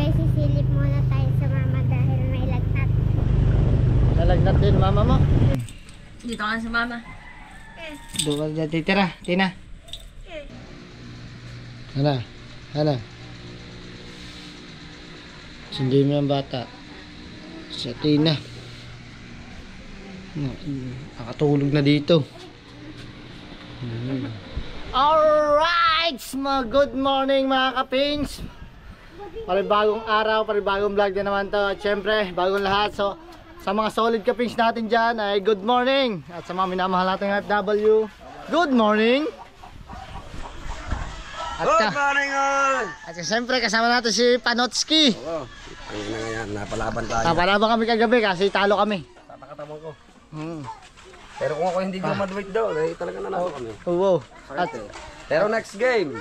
Siyempre, sisilip muna tayo sa mama dahil may lagnat. Nalagnat din mama mo. Dito ka sa mama. Doon ka dyan titira, Tina. Hala. Sindi mo ang bata. Sa Tina. Nakatulog na dito. Alright! Good morning mga kapins. Paribagong araw, paribagong vlog na naman to. At syempre, bagong lahat. So, sa mga solid kapins natin dyan ay good morning. At sa mga minamahal natin FW, good morning. At Good morning all! At syempre kasama natin si Panotski. Oo, ang ina nga yan, napalaban tayo. Napalaban kami kagabi kasi talo kami. Tatakatabang ko. Pero kung ako hindi graduate daw, eh talaga nanalo kami. Oo. At Pero next game,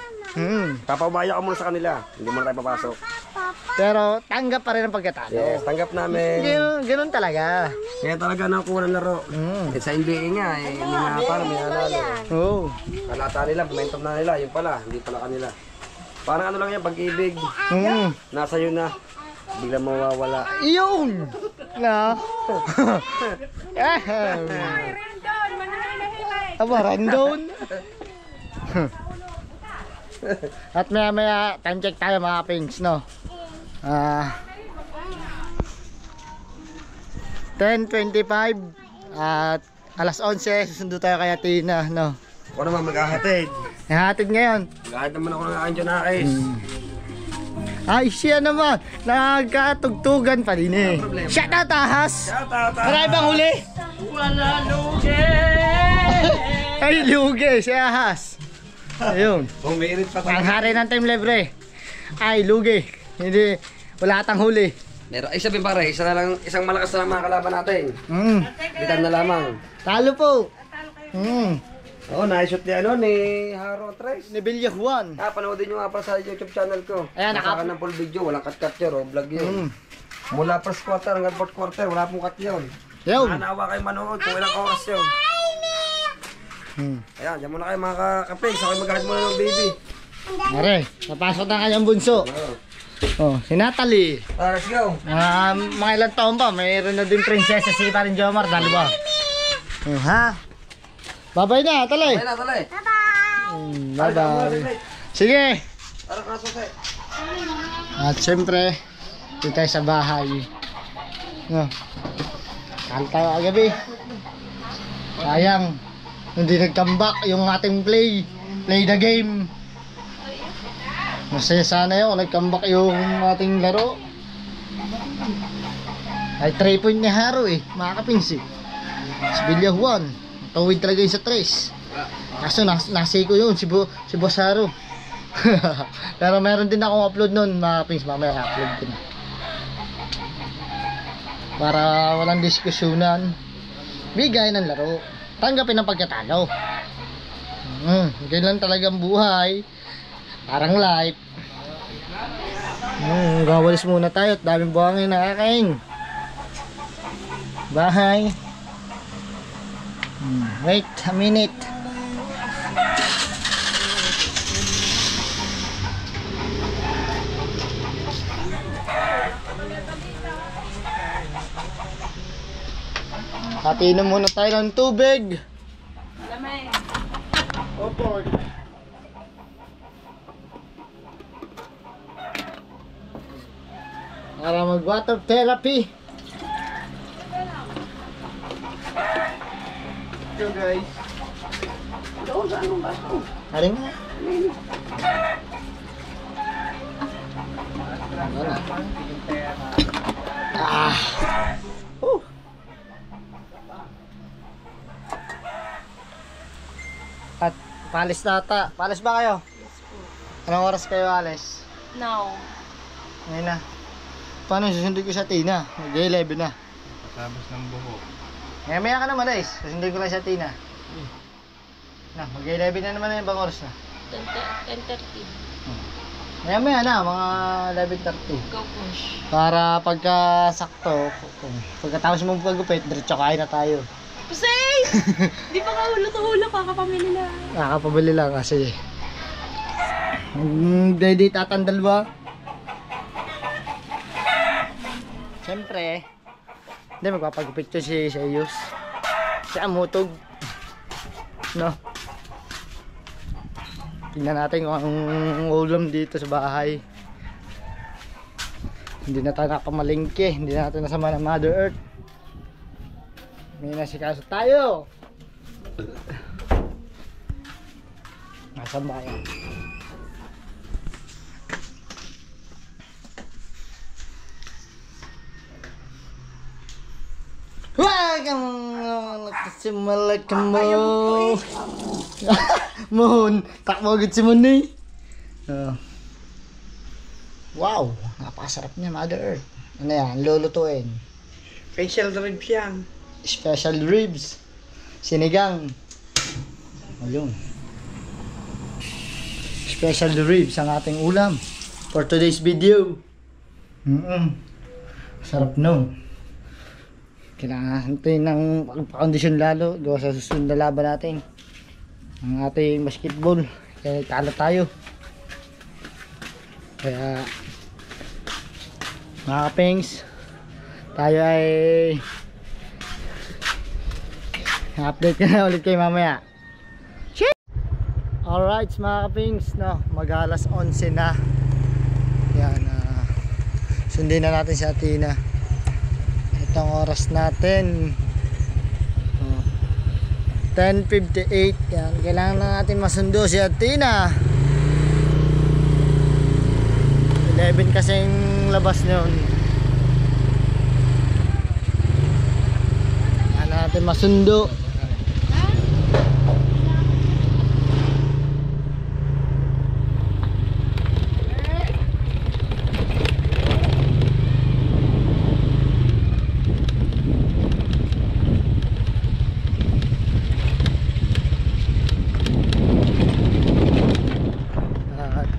papabaya ka muna sa kanila. Hindi muna tayo papasok. pero tanggap pa rin ang pagkatalo. Yes, tanggap namin. Ganun talaga. Kaya talaga nakuha ng laro. Eh, sa NBA nga, eh, may nanalo, may nanalo. Oo. Kalata nila, momentum na nila, yun pala, hindi pala kanila. Parang ano lang yan, pag-ibig. Nasa yun na, bigla mawawala. Yun! Na? Aba, random. At maya time check tayo mga pings, no? 10:25 at alas 11 susundo tayo kay Tina, no? Ako naman maghahatid. Hatid ngayon. Maghahatid naman ako ng Anjo Nakis. Ay, siya naman. Nagkatugtugan pa din eh. Shout out, Ahas. Marami bang huli? Wala lugi! Ay, lugi. Si Ahas. Ayun. Bumirit pa Ang hari ng team libre. Ay, lugi. Hindi. Wala atang huli. Pero ay sabihin pare, isang malakas na mga kalaban natin. Bitan na lamang. Talo po. Oo, na-shoot ni Haro Tres. Ni Bilya Juan. Panoodin nyo nga pa sa YouTube channel ko. Ayan, Nasa ng full video, walang cut-cut yun, vlog yun. Mula first quarter hanggang fourth quarter, wala pong cut yun. Yun. Nanawa kayo manood kung ilang oras yun. Ayan, dyan muna kayo mga kapig, sa kayo mag-guard muna ng baby. Mare, napasok na kanyang bunso. Oh, si Natalie. Let's go. Mga ilang taon pa, mayroon na din prinsesa si Parin Jomar, dalawa. Ha? Babay na, talay. Ayan na, talay. Bye-bye. Sige. Tara ka susi. At syempre, dito tayo sa bahay. Kala tayo agabi. Sayang, hindi nag-comeback yung ating play the game. Masaya sana yun, nag-comeback yung ating laro. Ay 3 point ni Haro eh, mga kapinsi. Si Bilya Juan, tawid talaga yung sa 3. Kaso nasiko yun, si Boss Haro. Pero meron din akong upload nun, mga kapinsi, mamaya upload ko na. Para walang diskusyonan, bigay ng laro, tanggapin ang pagkatalo. Ganyan lang talagang buhay. Parang life. Gawalis muna tayo at daming buhangin nakakain. Bahay. Wait a minute. Hatinom muna tayo ng tubig. Lamay. Opo. Para mag-water therapy. Ito guys. Doon sa anong baso? Haring nga. At palis data. Palis ba kayo? Anong oras kayo alis? No. Ngayon na. Paano susundin ko sa Tina? Mag-11 na. Tapos ng buho. Maya ka naman guys. Susundin ko lang sa Tina. Na, mag-11 na naman na yung bang oras na. 10:30. Maya na, mga 11:30. Go push. Para pagka sakto, pagkatapos mong pagupit, diretso kain na tayo. Pusay! Di pa ka hulot-hulot, kakapamili na. Nakakapabili lang kasi. Hindi tatandal ba? Siyempre, hindi magpapagupit to si Seiyus. Siya mutog. No? Tingnan natin kung ang ulam dito sa bahay. Hindi na tayo nakamalingke. Hindi na natin nasama ng Mother Earth. May nasikaso tayo. Nasaan ba yan? Wag ang nagkasimala ka mo. Mohon, takbo agad si Mon eh. Wow, napakasarap niya, Mother Earth. Ano yan, lulutuin. Special ribs yan. Special ribs. Sinigang. Ayun. Special ribs ang ating ulam for today's video. Sarap no. Kailangan natin ng pagpakondisyon lalo gawa sa susunod na laban natin. Ang ating basketball. Kaya talo tayo. Kaya mga kapings, tayo ay update ka na ulit kayo mamaya. Alright mga kapings, no, mag-alas 11 na. Yan, sundin na natin si Athena. Itong oras natin 10:58. Yan, kailangan na natin masundo si Athena. 11 kasing labas noon. Kailangan natin masundo.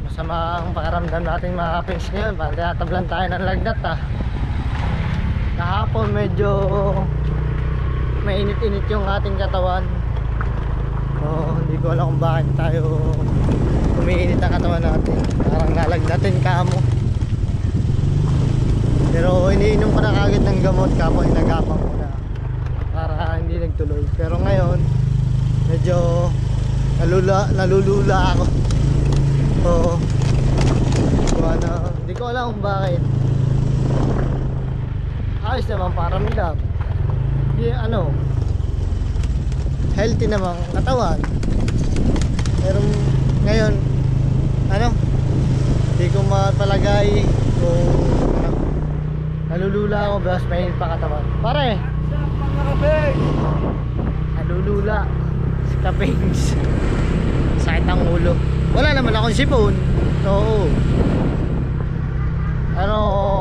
Masama ang pakaramdam natin mga kapings ngayon. Parang tinatablan tayo ng lagnat Kahapon medyo mainit-init yung ating katawan. Hindi ko alam kung bakit tayo umiinit ang katawan natin. Parang nalagnatin kamo. Pero iniinom ko na kagad ng gamot kapon inagapang ko na para hindi nagtuloy. Pero ngayon medyo nalulula ako. Hindi ko alam kung bakit. Ayos naman paramdam. Healthy naman katawan. Pero ngayon hindi ko mapalagay kung nalulula ako because mainit pa katawan. Pare, nalulula si kapings. Sakit ang ulo. Wala naman akong sipon. Oo.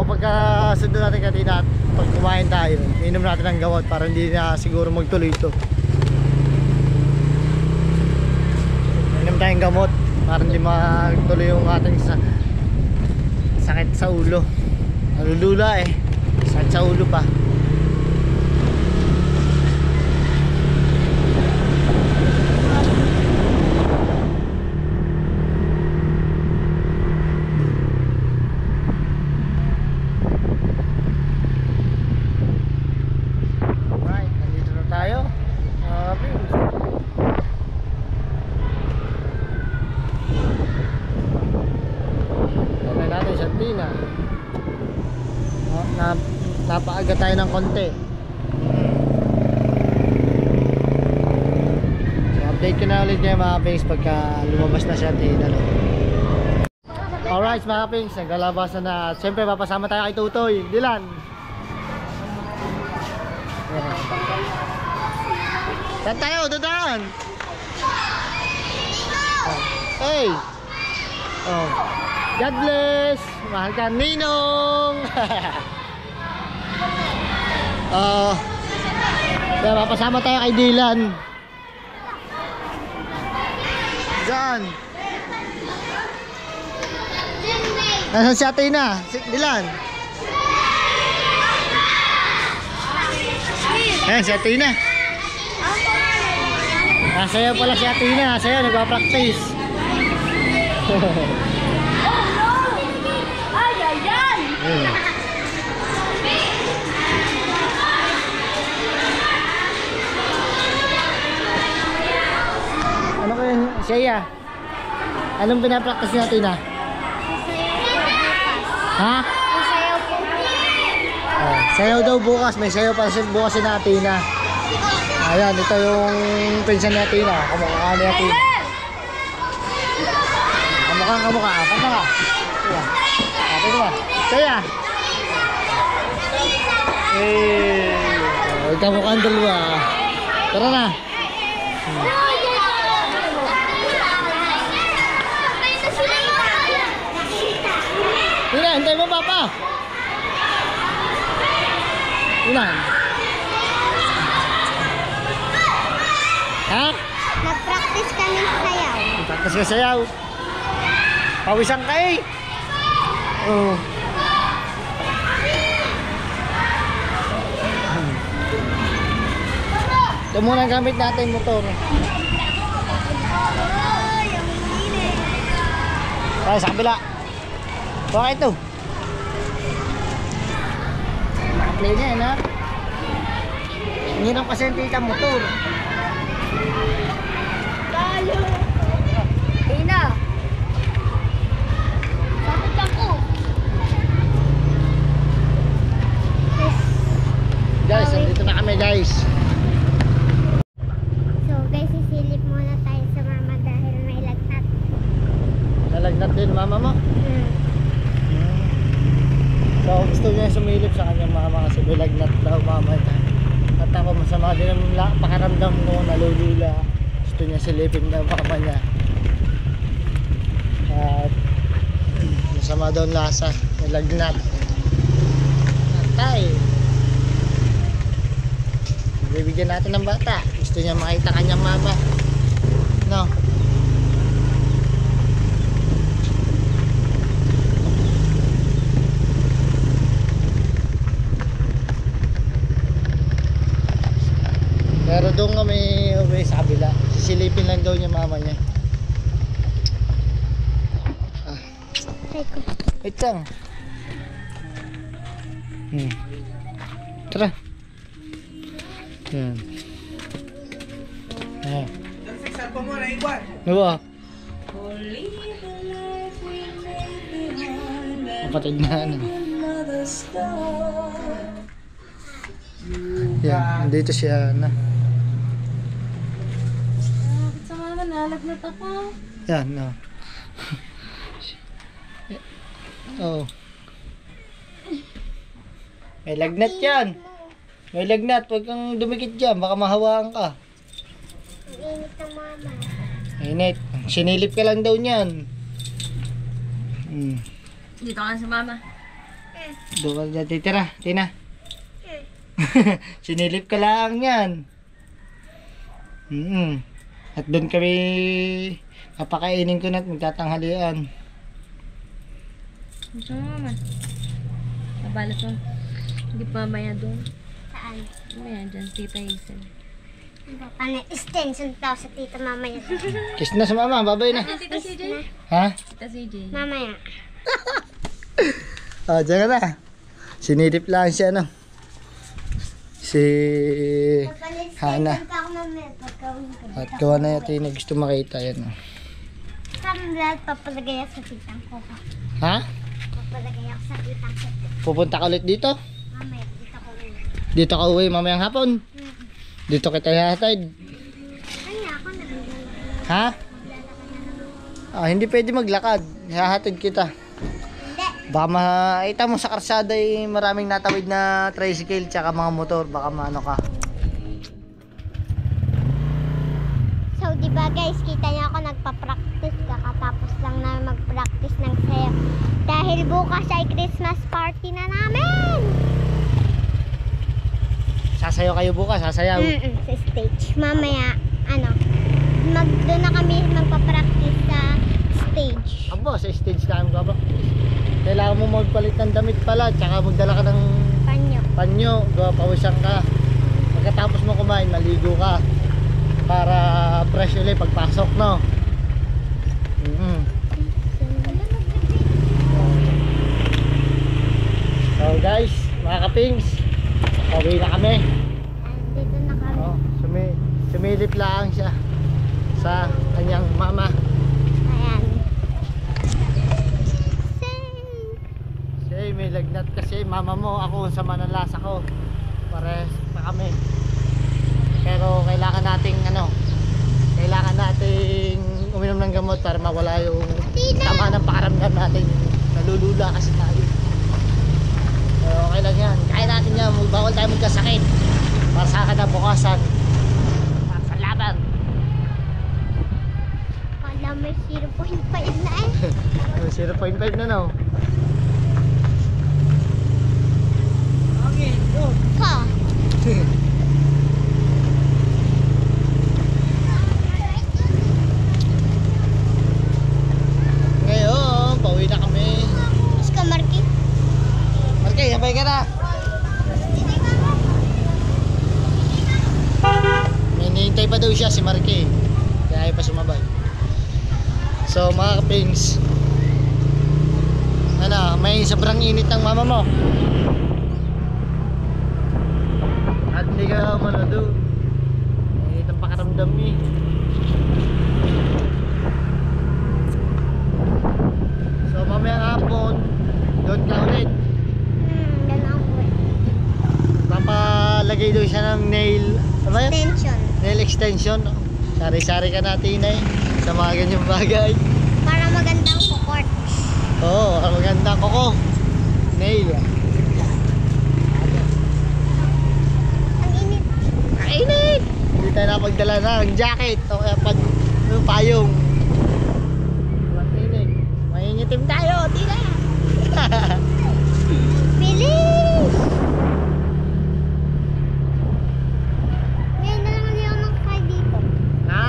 Pagka sundo natin kanina at pag kumain tayo, inom natin ng gawat para hindi na siguro magtuloy ito. Inom tayong gamot para hindi magtuloy yung ating sakit sa ulo. Nalulula sakit sa ulo pa. Napaaga tayo ng konti. So update ko na ulit kayo mga kapings pagka lumabas na siya Athena. Alright mga kapings, naglalabasan na. Siyempre papasama tayo kay Tutoy Dylan. Saan tayo? Dadaan! Hey! God bless! Mahal ka Ninong! Kaya papasama tayo kay Dylan. Saan? Nasaan si Athena? Dylan? Ayan si Athena. Nasayaw pala si Athena. Nasayaw, nagpa-practice. Ay, ay, ay! Isaiah, anong pinapractice natin na? Ha? Masayaw po. Oh, sayaw daw bukas. May sayaw pa bukas si Athena. Ayan, ito yung pinsan ni Athena. Kamukha ni Athena. Kamukha. Ayan. Ate naman. Saya. Kamukha ang dalawa. Tara na. Tina, hintay mo papa. Tina. Ha? Nag-practice kami sayaw. Practice ka sayaw. Pawisan ka eh. Oh. Ito muna ang gamit natin motor. Ay, sa kabila. Bakit ito? Naka-play na yan ha. Hinginom kasi ang tita motor. Tina. Bakit ako? Guys, nandito na kami guys. So guys, sisilip muna tayo sa mama dahil may lagnat. Nalagnat din mama mo. So gusto niya sumilip sa kanyang mama kasi bilagnat daw mama niya. At ako masama din ang pakaramdam ko, nalulula. Gusto niya silipin daw mama niya. At masama daw ang lasa, bilagnat. Atay. Bibigyan natin ng bata. Gusto niya makita kanyang mama. No. Pero doon kami uwi sa kabila. Sisilipin lang daw niya mama niya. Try ko. Wait lang. Tara. Yan. Ayan. Nagsiksal pa mo na iwan. Diba? Kapatid na ano. Yan. Dito siya na. Sa mama, nalagnat ako. Yan. No. Oh. May lagnat yan. May lagnat. Huwag kang dumikit dyan. Baka mahawaan ka. Ang init ng mama. Init. Sinilip ka lang daw niyan. Dito ka sa mama. Doon ka dyan titira. Tina. Sinilip ka lang yan. At doon kami napakainin ko na at magtatanghalian. Gusto mo mama? Nabalot mo. Hindi pa maya doon. Saan? Maya dyan, Tita Hazel. Extension daw sa tita mamaya. Kiss na sa mama. Babay na. Tita CJ? Ha? Tita CJ. Mamaya. Diyan ka na. Sinilip lang siya no. Si Hana. Pa ako mamaya pagkawin ko. At gawa na yata yung gusto makita yan. Oh. Saan lahat papalagay ako sa titang ko? Ha? Papalagay ako sa titang ko. Pupunta ka ulit dito? Mamaya dito ko ulit. Dito ka uwi mamayang hapon? Dito kita ihatid. Kaya ako naglalakad. Ha? Hindi pwede maglakad. Ihahatid kita. Hindi. Baka makita mo sa karsada maraming natawid na tricycle tsaka mga motor. Baka maano ka. So, di ba guys, kita niyo ako nagpa-practice. Kakatapos lang na mag-practice ng sayaw. Dahil bukas ay Christmas party na namin! Sasayaw kayo bukas, sasayaw. Sa stage. Mamaya, doon na kami magpa-practice sa stage. Abo, sa stage na kami practice. Kailangan mo magpalit ng damit pala tsaka magdala ka ng Panyo. panyo. Pawisan ka. Pagkatapos mo kumain, maligo ka. Para fresh ulit pagpasok, no? So guys, mga kapings, pauwi na kami. Dito na kami. Sumilip lang siya sa kanyang mama. Ayan. Say, may lagnat kasi mama mo, ako sa manalasa ko. Pares pa kami. Pero kailangan nating uminom ng gamot para mawala yung tama ng pakaramdam natin. Nalulula kasi tayo. Pero okay lang yan. Kaya natin yan. Bawal tayo magkasakit. Para sa kinabukasan. Para sa laban. Kala may 0.5 na eh. 0.5 na no. Ha? Ngayon, pauwi na kami. Mas ka, Marky? Markay, sabay ka na. May nihintay pa daw siya si Markay. Kaya ayaw pa sumabay. So mga kapings, may sobrang init ng mama mo. At hindi ka doon. Init ang pakaramdam eh. So mamayang hapon, doon ka ulit. Ganun ko. Papalagay doon siya ng nail, ano yun? Tension. Nail extension. Sari-sari ka natin eh, sa mga ganyang bagay. Para magandang kukort. Oo, ang maganda ko. Nail. Ang init. Kainit! Hindi tayo napagdala ng jacket o kaya yung payong. Mainit. Maingitim tayo, tila! Bilis! Ngayon na lang ulit ako nakakay dito. Ha?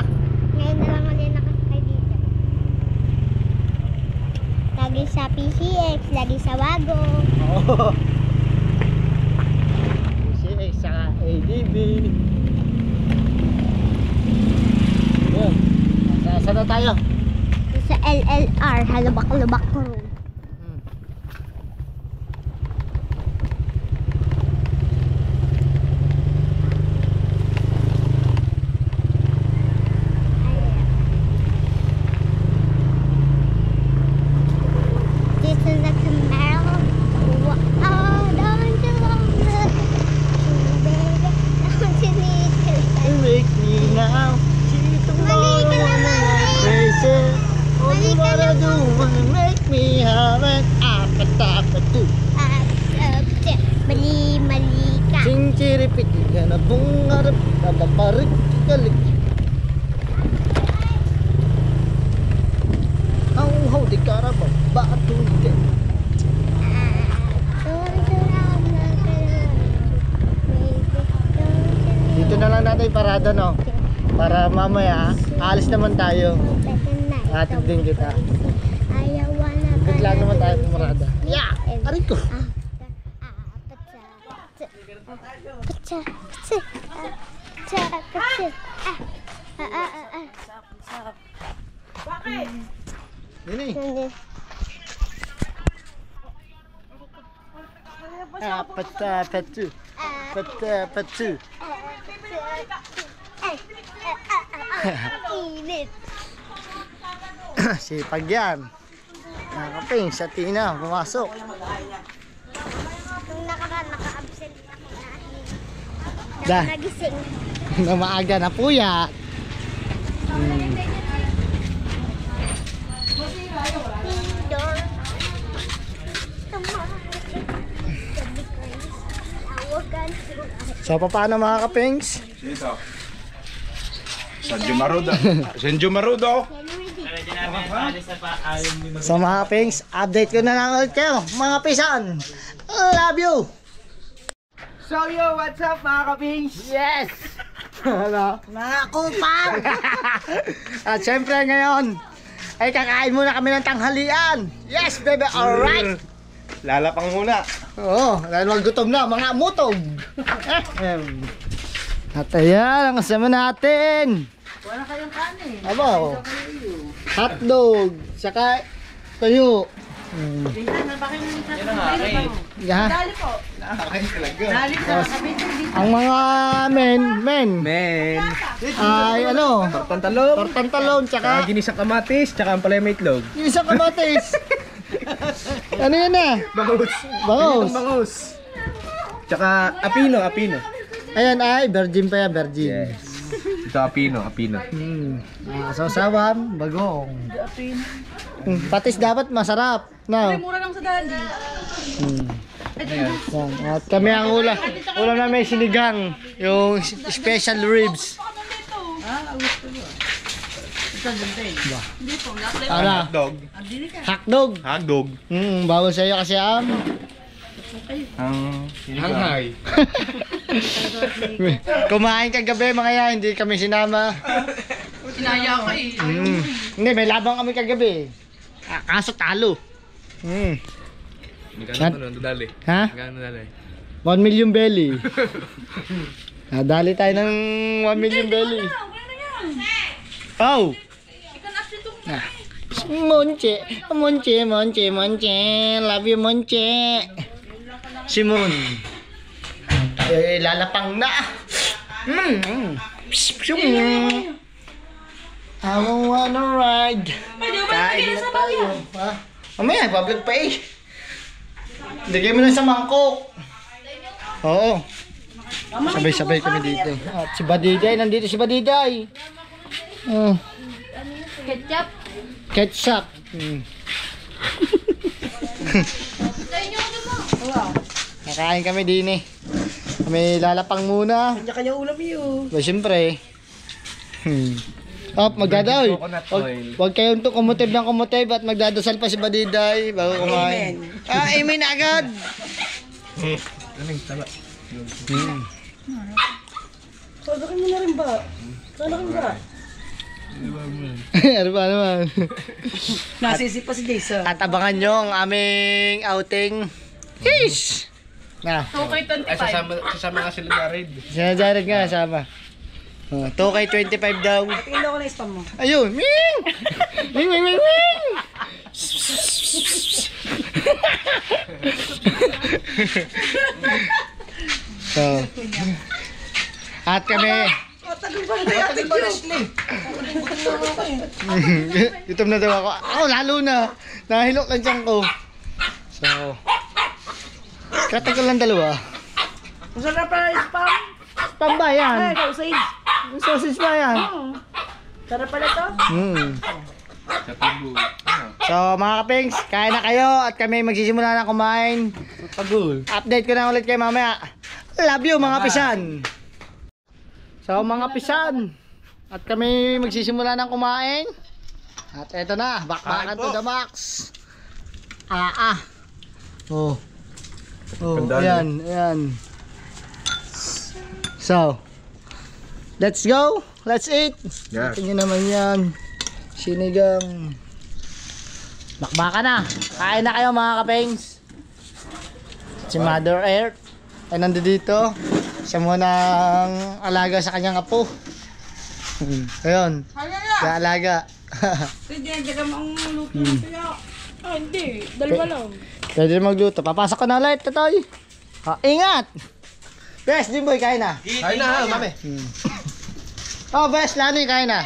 Ngayon na lang ulit nakakay dito. Lagi sa PCX, lagi sa Wago. Oo. CX sa ADB. Yun. Saan na tayo? Sa LLR, Halubak-Lubak Road. This is a Camaro. Oh, don't you want me? Baby, don't you need to? You make me now. See tomorrow Mali ka when naman, I'm eh. crazy. All Mali you ka wanna do naman. is make me have an appetite. Mali ka. Sing chiripit ka na bungarap. Napaparik kalik. Ang di karabang batong ka. Dito na lang natin parada no. Para mamaya, alis naman tayo. Hatid din kita. Bigla naman tayo pumarada. Yeah! Aray ko! Yun eh. Patu. Init. Sipag yan. Nakaping sa Tina, pumasok. Nung nakaraan, naka-absent ako dahil Da. nagising. Na maaga na puyat. Indoor. Tawagan. So paano mga kapings? Sino? Sanjo Marudo. Sanjo Marudo. So mga kapings, update ko na lang ulit kayo mga pisan. Love you! So yo, what's up mga kapings? Yes! Ano? Mga kupal! At syempre ngayon ay kakain muna kami ng tanghalian. Yes baby, alright! Lalapang muna. Oo, dahil magutom na mga mutog. At ayan, ang kasama natin. Wala kayong kanin. Aba, hotdog, saka tuyo. Yeah. Dali po. Dali sa kapit. Ang mga men Men. ay ano, Tortang talong. tortang talong, tsaka Ginisang kamatis, tsaka ang palay may itlog. yung isang kamatis. Ano yan na? Bangus. Bangus. Bangus. Tsaka apino. Ayan ay, virgin pa yan, virgin. Yes. Ito apino. Sausawan, bagong. Patis dapat masarap. No? Mura lang sa dali. Yan. At kami ang ulam namin sinigang. Yung special ribs. Ano? Dog. Hotdog. Hagdog. Bawal sa'yo kasi Ang hanghay. kumain kagabi mga yan, hindi kami sinama. Kinaya ko eh. Hindi, may labang kami kagabi. Kaso talo. Gano'n dali. Ha? Gano'n dali. 1 million belly. Dali tayo ng 1 million belly. Oh! Monche. Love you, Monche. Simon. Lalapang na. I don't wanna ride. Kain na tayo. Ha? Mamaya, bablog pa eh. Lagay mo na sa mangkok. Oo. Sabay-sabay kami dito. At si Badiday, nandito si Badiday. Oh. Ketchup. Ketchup. Nakain kami din eh. Kami lalapang muna. Kanya-kanya ulam yun. Ba, siyempre. Magdadaw. Huwag kayong kumutob ng kumutob at magdadasal pa si Badiday bago kumain. Amen agad. Sadakin mo na rin ba? Sadakin ba? Ano ba naman? Nasisip pa si Jason. At abangan nyo ang aming outing. Hish! Na. 2K25. Ay, sasama nga sila Jared. Sina Jared nga, sama. 2K25 daw. Tingnan ko na spam mo. Ayun! Ming! Ming, ming, ming, ming! So, at kami, gutom na daw ako. Lalo na. Nahilok lang dyan ko. So, katagal lang dalawa. Masarap pa yung spam. Spam ba yan? Ay, sausage. Sausage ba yan? Sarap pala to. So mga kapings, kain na kayo at kami magsisimula na kumain. Update ko na ulit kayo mamaya. Love you mga pisan. So mga pisan, at kami magsisimula ng kumain. At eto na, bakbakan to the max. Oh, ayan. So, let's go. Let's eat. Yes. Tingnan naman yan. Sinigang. Bakbaka na. Kain na kayo mga kapings. Si Mother Earth ay nandito. Siya muna ang alaga sa kanyang apo. Ayun. Siya alaga. Hindi, hindi ka mang luto na kaya. Hindi. Dalawa lang. Pwede magluto. Papasok ko na ulit, Totoy. Ingat! Bes, Jimboy, kain na. Kain na ha, mami. Oh, Bes, Lani, kain na.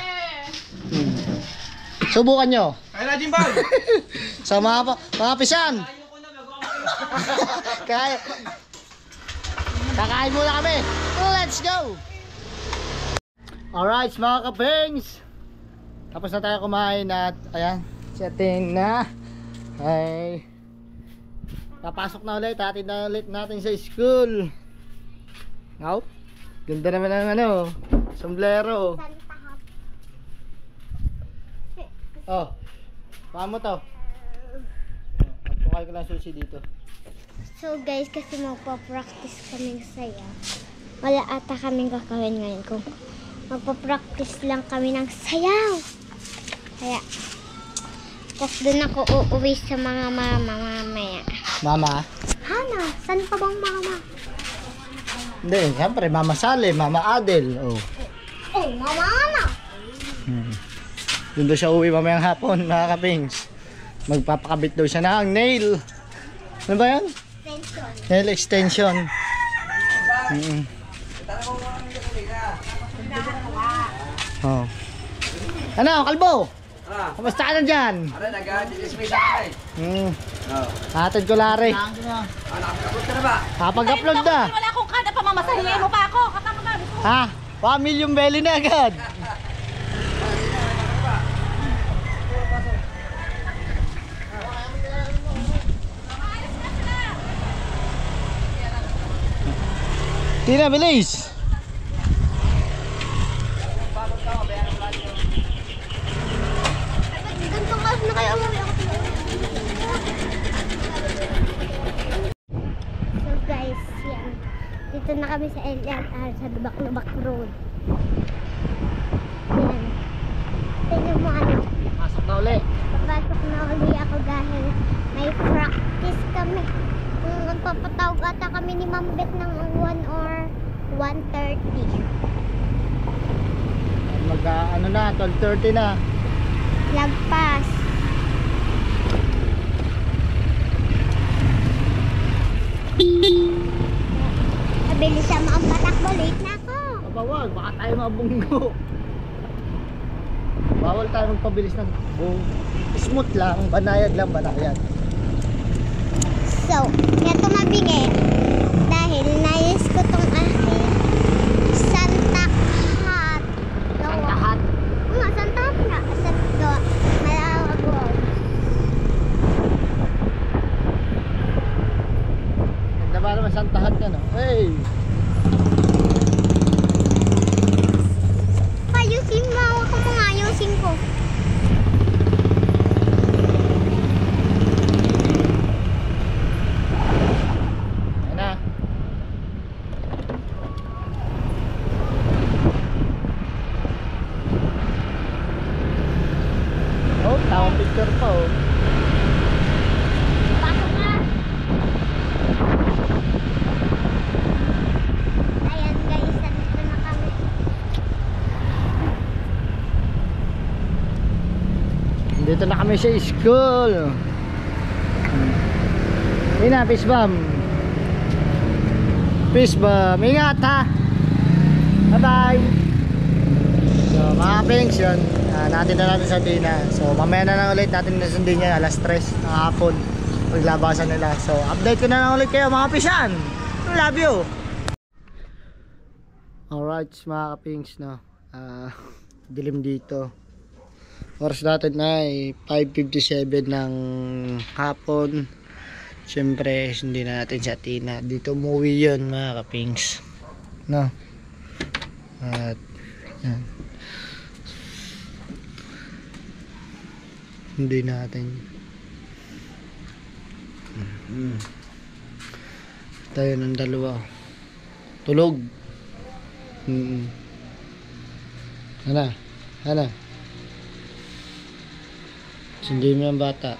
Subukan nyo. Kain na, Jimboy. Sa mga pisan. Kakain muna kami. Let's go! Alright, mga kapings. Tapos na tayo kumain at ayan, setting na. Ay, papasok na ulit. Hatid na ulit natin sa school. Now, ganda naman ng ano, sombrero. Oh, paano mo to? Pukay ko lang sushi dito. So guys, kasi magpa-practice kaming sayaw. Wala ata kaming gagawin ngayon kung magpa-practice lang kami ng sayaw. Kaya, tapos doon ako uuwi sa mga mama mamaya. Mama? Hana, saan pa bang mama? Hindi, siyempre, Mama Sally, Mama Adel. Oh. Oh, mama Hana! Doon daw siya uwi mamayang hapon, mga kapings. Magpapakabit daw siya ng nail. Ano ba yan? Extension. Nail extension. Oh. Ano, kalbo? Ah, Kamusta ka na dyan? ano, nag-dismiss ako eh. Hatid ko lari. Nakapagabot ka na ba? Kapag-upload na. Wala akong kada pa, mamasahin mo pa ako. Kapag Ha? 1 million belly na agad. Tina, bilis. Gantong oras na kayo umuwi ako. So guys, yan. Dito na kami sa LRR sa Lubak-Lubak Road. Yan. Tingnan mo ano. Pasok na uli. Papasok na uli ako dahil may practice kami. Magpapatawag ata kami ni Ma'am Beth ng 1 or 1:30. Mag ano na, 12:30 na. Lagpas. Mabilis siya mapatakbo. Late na ako. Bawal, baka tayo mabunggo. Bawal tayo magpabilis ng takbo. Smooth lang, banayad lang, banayad. So, kaya tumabingi dahil nais ko tong aking Santa Hat. Santa Hat? Santa Hat nga. Santa Malawag Road. Ganda ba naman Santa Hat yan, no? Hey! Payusin mo. Ako mga ayusin ko. Ayan na. Oh, tawang picture pa, oh. Pasok na. Ayan guys, nandito na kami. Dito na kami sa school. Yun na, fish bomb. Fish bomb. Ingat ha. Bye bye. So mga pings yun. Natin na natin sa Tina. So mamaya na lang ulit natin nasundin niya alas 3 ng hapon. Paglabasan nila. So update ko na lang ulit kayo mga pisyan. Love you. Alright mga kapings, no. Dilim dito. Oras natin na ay 5:57 ng hapon. Siyempre hindi na natin sa Tina. Dito umuwi yun mga kapings, no. At yan. Hindi natin tayo ng dalawa tulog. Hala sundin mo ang bata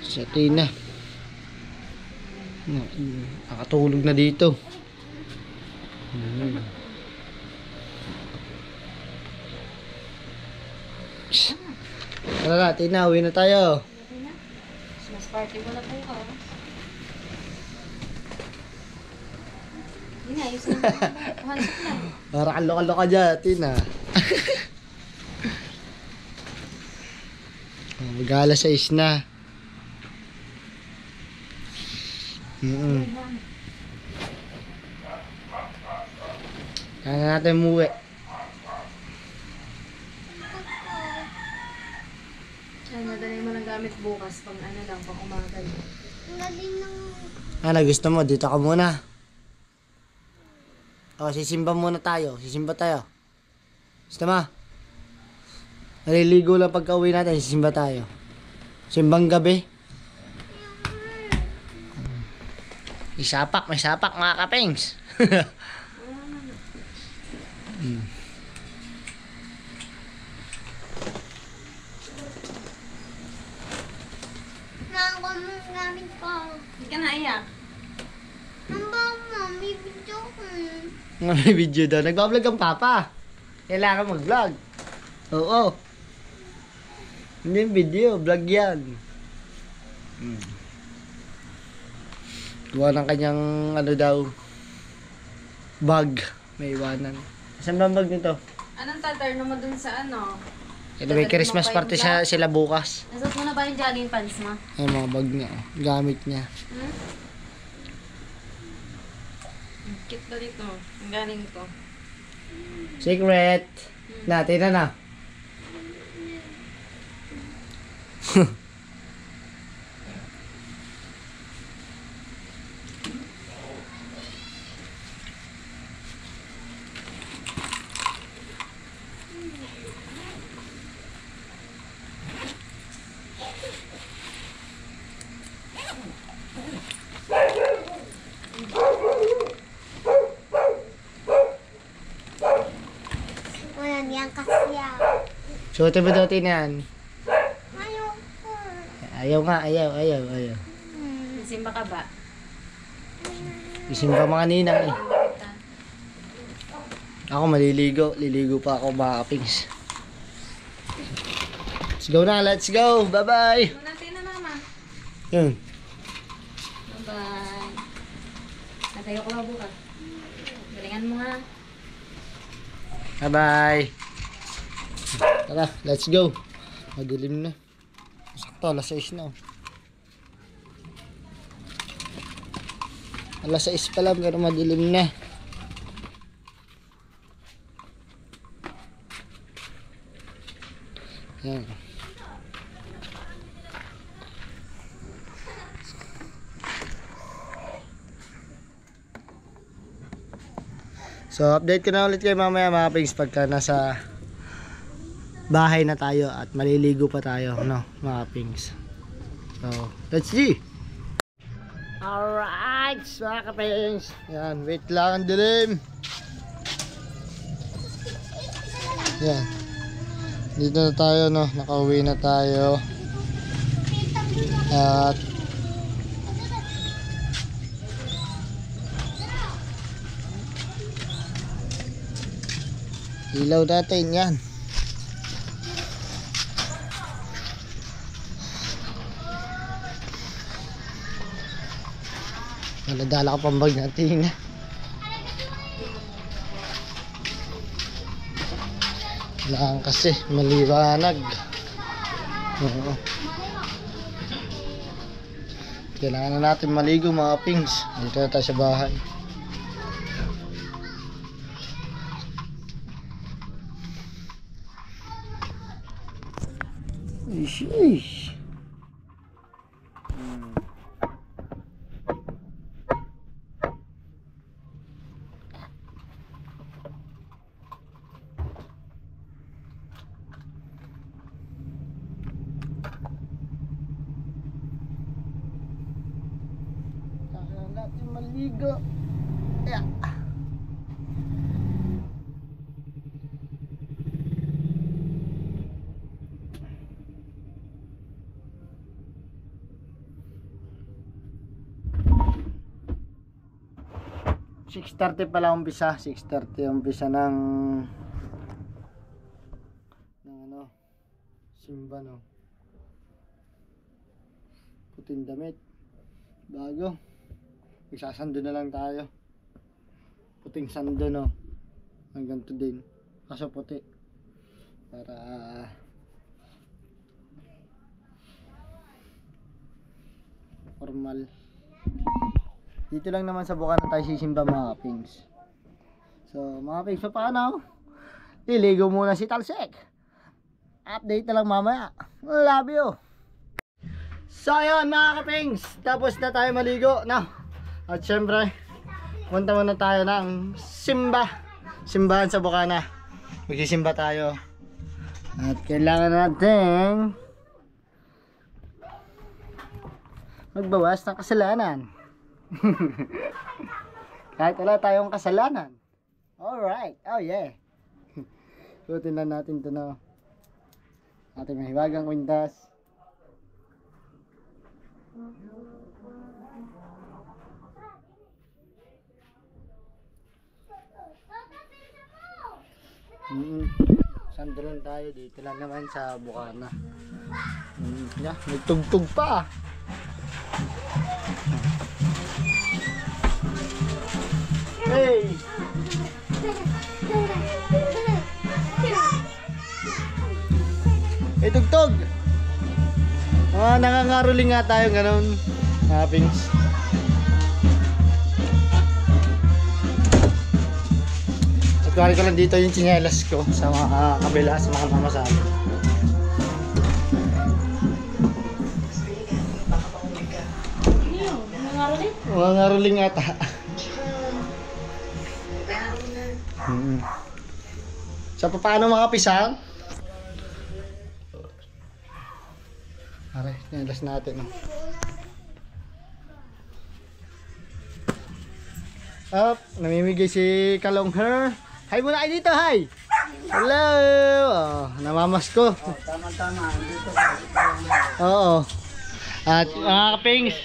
sa Tina. Nakatulog na dito. Tara na, Tina, uwi na tayo. mas party mo na tayo ka. Hindi na, ayusin mo. Hansok lang. Para kalo-kalo ka dyan, Tina. Mag-alas 6 na. Kaya na natin umuwi. Nadali mo ng gamit bukas pang ano lang, pang umagal. Galing ng... Ano, gusto mo? Dito ka muna. O, sisimba muna tayo. Sisimba tayo. Gusto mo? Naliligo lang pagka uwi natin. Sisimba tayo. Simbang gabi. Isapak, may sapak mga kapings. Nangko mo gamit ko. Hindi ka naiyak. Mama, may video ko. May video daw. Nagbablog ang papa. Kailangan mag-vlog. Oo. Hindi yung video. Vlog yan. Gawa ng kanyang ano daw, bag. May iwanan. Saan ba ang bag nito? Anong tatarno mo dun sa ano? Ito may Christmas party sila bukas. Nasuot mo na ba yung jogging pants mo? Ay, mga bag niya. Gamit niya. Hmm? Ang cute ba dito? Ang galing to. Secret! Natin na na. Wala niyan kasi yan. Suotin mo dati na yan. Ayoko. Ayaw nga, ayaw. Simba ka ba? Isimba mga ninang eh. Ako maliligo. Liligo pa ako mga kapings. Let's go na, let's go. Bye-bye. Natin na mama. Yun. Bye-bye. Natayo ko ba bukas? Galingan mo nga. Bye-bye. Tara, let's go. Madilim na. Sakto, alas 6 na. Alas 6 pa lang, pero madilim na. Yan. So, update ko na ulit kayo mamaya mga pigs pagka nasa bahay na tayo at maliligo pa tayo, no, mga pigs. So, let's see! Alright, mga kapings. Yan, wait lang, ang dilim. Yan. Dito na tayo, no, nakauwi na tayo. At ilaw natin yan. Naladala ka pang bag natin. Wala kasi maliwanag. Oo. Kailangan na natin maligo mga pings. Dito na tayo sa bahay. Ish. Kailangan natin maligo. Yeah. $6:30 pala umpisa. 6:30 umpisa ng ano, simba, no. Puting damit. Bago. Magsasando na lang tayo. Puting sando, no. Hanggang to din. Kaso puti. Para formal. Dito lang naman sa Bukana tayo sisimba mga kapings. So mga kapings, paano? Liligo muna si Talsek. Update na lang mamaya. Love you. So yun mga kapings, tapos na tayo maligo na. At syempre, punta muna tayo ng simbahan sa Bukana. Magsisimba tayo. At kailangan natin magbawas ng kasalanan. Kahit wala tayong kasalanan. Alright, oh yeah. Suotin lang natin ito, no. Ating mahiwagang kwintas. Sando lang tayo dito lang naman sa Bukana. Yeah, may tugtog pa. nangangaroling nga tayo ganun. Mga kapings. At kuwari ko lang dito yung tsinelas ko sa mga kabila, sa mga mamasabi. Nangangaroling ata. So paano mga pisang? Aray, nilas natin. Up, namimigay si Kalong Her. Hi muna kayo dito, hi! Hello! Oh, namamas ko. Tama-tama. Dito Oo. At mga kapings,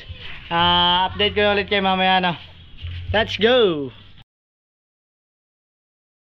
update ko ulit kayo mamaya na. Let's go!